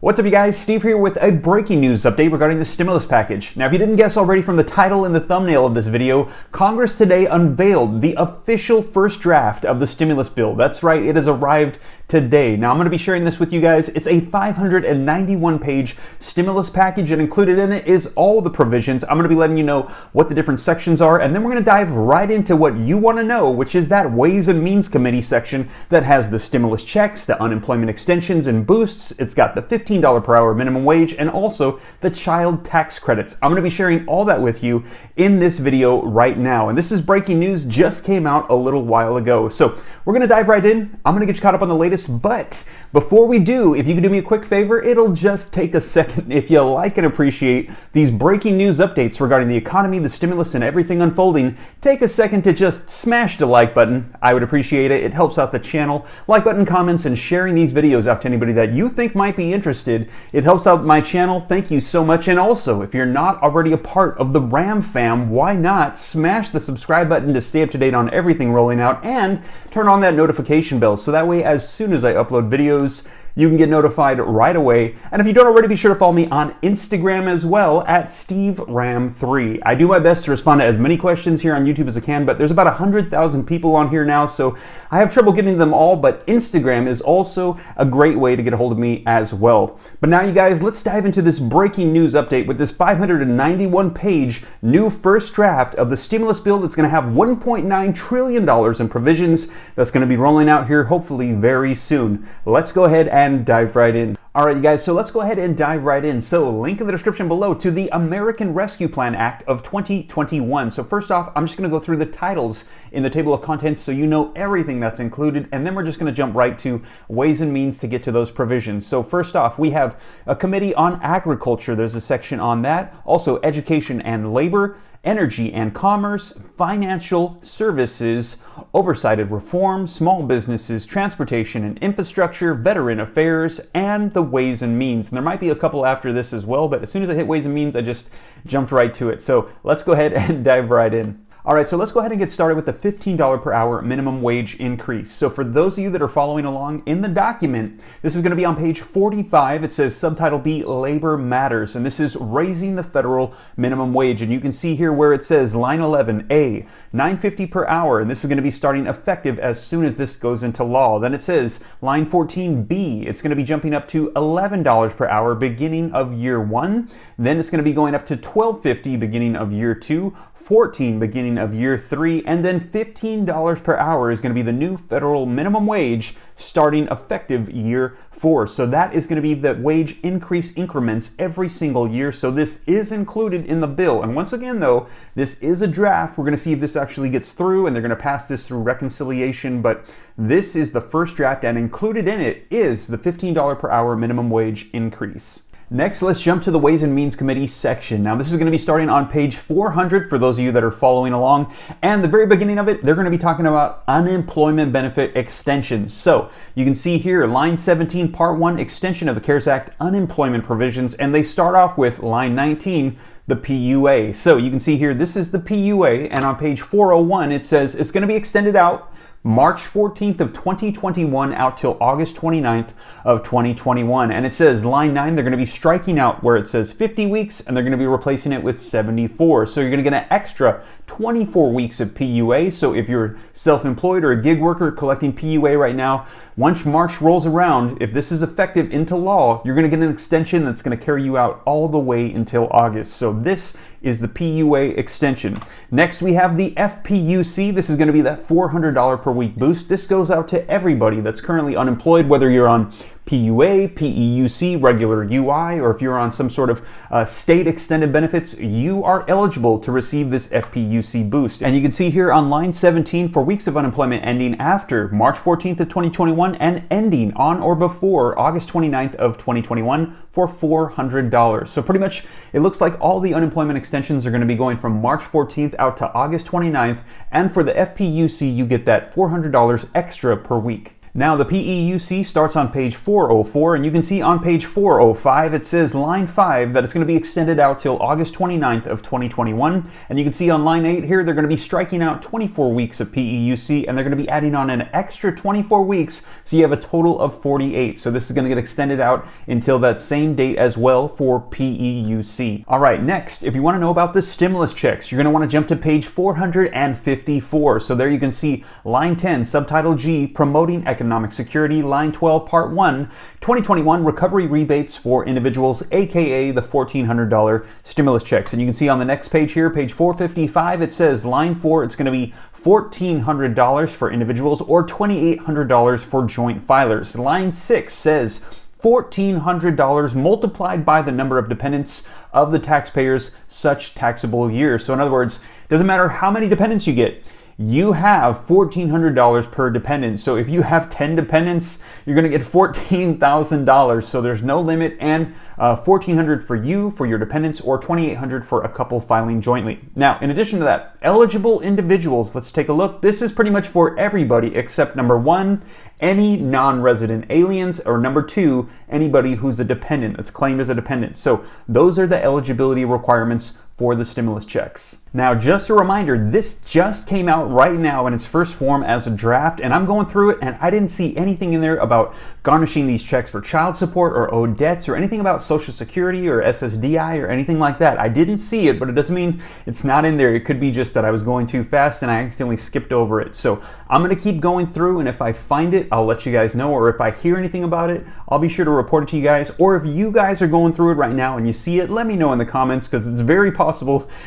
What's up, you guys? Steve here with a breaking news update regarding the stimulus package. Now, if you didn't guess already from the title and the thumbnail of this video, Congress today unveiled the official first draft of the stimulus bill. That's right, it has arrived today. Now, I'm going to be sharing this with you guys. It's a 591-page stimulus package, and included in it is all the provisions. I'm going to be letting you know what the different sections are, and then we're going to dive right into what you want to know, which is that Ways and Means Committee section that has the stimulus checks, the unemployment extensions and boosts. It's got the $15 per hour minimum wage, and also the child tax credits. I'm going to be sharing all that with you in this video right now. And this is breaking news, just came out a little while ago. So we're going to dive right in. I'm going to get you caught up on the latest, but before we do, if you could do me a quick favor, it'll just take a second. If you like and appreciate these breaking news updates regarding the economy, the stimulus, and everything unfolding, take a second to just smash the like button. I would appreciate it. It helps out the channel. Like button, comments, and sharing these videos out to anybody that you think might be interested. It helps out my channel. Thank you so much. And also, if you're not already a part of the RAM fam, why not smash the subscribe button to stay up to date on everything rolling out, and turn on that notification bell so that way as soon as I upload videos, you can get notified right away. And if you don't already, be sure to follow me on Instagram as well at SteveRam3. I do my best to respond to as many questions here on YouTube as I can, but there's about 100,000 people on here now, so I have trouble getting to them all, but Instagram is also a great way to get a hold of me as well. But now, you guys, let's dive into this breaking news update with this 591-page new first draft of the stimulus bill that's going to have $1.9 trillion in provisions that's going to be rolling out here hopefully very soon. Let's go ahead and dive right in. All right, you guys, so let's go ahead and dive right in. So link in the description below to the American Rescue Plan Act of 2021. So first off, I'm just going to go through the titles in the table of contents so you know everything that's included, and then we're just going to jump right to Ways and Means to get to those provisions. So first off, we have a committee on agriculture. There's a section on that. Also, education and labor, energy and commerce, financial services, oversight of reform, small businesses, transportation and infrastructure, veteran affairs, and the Ways and Means. And there might be a couple after this as well, but as soon as I hit Ways and Means, I just jumped right to it. So let's go ahead and dive right in. All right, so let's go ahead and get started with the $15 per hour minimum wage increase. So for those of you that are following along in the document, this is going to be on page 45. It says subtitle B, Labor Matters, and this is raising the federal minimum wage. And you can see here where it says line 11A, $9.50 per hour, and this is going to be starting effective as soon as this goes into law. Then it says line 14B, it's going to be jumping up to $11 per hour beginning of year one. Then it's going to be going up to $12.50 beginning of year two, $14 beginning of year three, and then $15 per hour is going to be the new federal minimum wage starting effective year four. So that is going to be the wage increase increments every single year. So this is included in the bill. And once again, though, this is a draft. We're going to see if this actually gets through, and they're going to pass this through reconciliation. But this is the first draft, and included in it is the $15 per hour minimum wage increase. Next, let's jump to the Ways and Means Committee section. Now, this is going to be starting on page 400 for those of you that are following along. And the very beginning of it, they're going to be talking about unemployment benefit extensions. So you can see here, line 17, part 1, extension of the CARES Act unemployment provisions. And they start off with line 19, the PUA. So you can see here, this is the PUA. And on page 401, it says it's going to be extended out March 14th of 2021 out till August 29th of 2021. And it says line 9, they're going to be striking out where it says 50 weeks, and they're going to be replacing it with 74. So you're going to get an extra 24 weeks of PUA. So if you're self-employed or a gig worker collecting PUA right now, once March rolls around, if this is effective into law, you're going to get an extension that's going to carry you out all the way until August. So this is the PUA extension. Next, we have the FPUC. This is going to be that $400 per week boost. This goes out to everybody that's currently unemployed, whether you're on PUA, PEUC, regular UI, or if you're on some sort of state extended benefits, you are eligible to receive this FPUC boost. And you can see here on line 17 for weeks of unemployment ending after March 14th of 2021 and ending on or before August 29th of 2021 for $400. So pretty much it looks like all the unemployment extensions are going to be going from March 14th out to August 29th. And for the FPUC, you get that $400 extra per week. Now the PEUC starts on page 404, and you can see on page 405 it says line 5 that it's going to be extended out till August 29th of 2021, and you can see on line 8 here they're going to be striking out 24 weeks of PEUC, and they're going to be adding on an extra 24 weeks, so you have a total of 48. So this is going to get extended out until that same date as well for PEUC. Alright, next, if you want to know about the stimulus checks, you're going to want to jump to page 454. So there you can see line 10, subtitle G, promoting economic security, line 12, part 1, 2021 recovery rebates for individuals, aka the $1,400 stimulus checks. And you can see on the next page here, page 455, it says line 4, it's going to be $1,400 for individuals or $2,800 for joint filers. Line 6 says $1,400 multiplied by the number of dependents of the taxpayer's such taxable year. So in other words, it doesn't matter how many dependents you get, you have $1,400 per dependent. So if you have 10 dependents, you're going to get $14,000. So there's no limit, and $1,400 for you, for your dependents, or $2,800 for a couple filing jointly. Now, in addition to that, eligible individuals, let's take a look. This is pretty much for everybody except number 1, any non-resident aliens, or number 2, anybody who's a dependent, that's claimed as a dependent. So those are the eligibility requirements for the stimulus checks. Now, just a reminder, this just came out right now in its first form as a draft, and I'm going through it, and I didn't see anything in there about garnishing these checks for child support or owed debts or anything about Social Security or SSDI or anything like that. I didn't see it, but it doesn't mean it's not in there. It could be just that I was going too fast and I accidentally skipped over it. So I'm going to keep going through, and if I find it, I'll let you guys know, or if I hear anything about it, I'll be sure to report it to you guys. Or if you guys are going through it right now and you see it, let me know in the comments, because it's very possible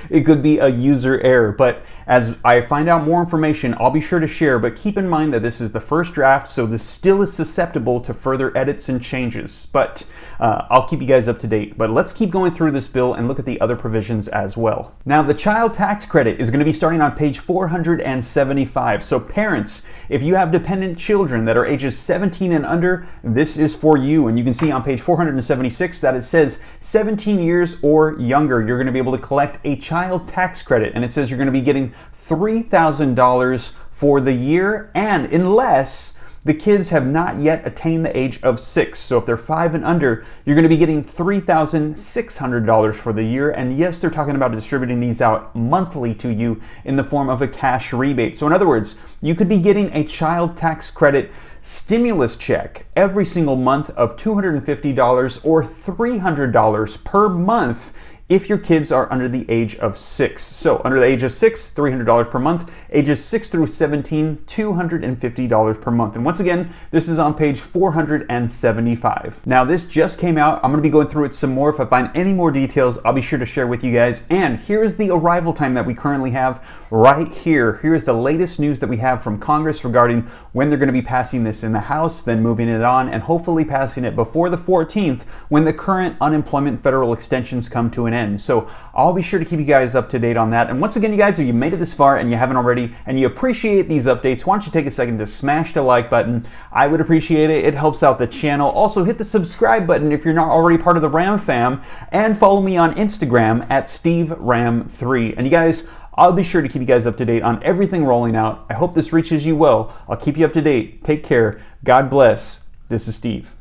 it could be a user error. But as I find out more information, I'll be sure to share. But keep in mind that this is the first draft, so this still is susceptible to further edits and changes. But I'll keep you guys up to date. But let's keep going through this bill and look at the other provisions as well. Now, the child tax credit is going to be starting on page 475. So parents, if you have dependent children that are ages 17 and under, this is for you. And you can see on page 476 that it says 17 years or younger, you're going to be able to collect a child tax credit. And it says you're going to be getting $3,000 for the year, and unless the kids have not yet attained the age of 6. So if they're 5 and under, you're going to be getting $3,600 for the year. And yes, they're talking about distributing these out monthly to you in the form of a cash rebate. So in other words, you could be getting a child tax credit stimulus check every single month of $250 or $300 per month if your kids are under the age of 6. So under the age of 6, $300 per month. Ages 6 through 17, $250 per month. And once again, this is on page 475. Now, this just came out. I'm going to be going through it some more. If I find any more details, I'll be sure to share with you guys. And here's the arrival time that we currently have right here. Here's the latest news that we have from Congress regarding when they're going to be passing this in the House, then moving it on, and hopefully passing it before the 14th when the current unemployment federal extensions come to an end. So I'll be sure to keep you guys up to date on that. And once again, you guys, if you made it this far and you haven't already and you appreciate these updates, why don't you take a second to smash the like button? I would appreciate it. It helps out the channel. Also, hit the subscribe button if you're not already part of the Ram fam, and follow me on Instagram at SteveRam3. And you guys, I'll be sure to keep you guys up to date on everything rolling out. I hope this reaches you well. I'll keep you up to date. Take care. God bless. This is Steve.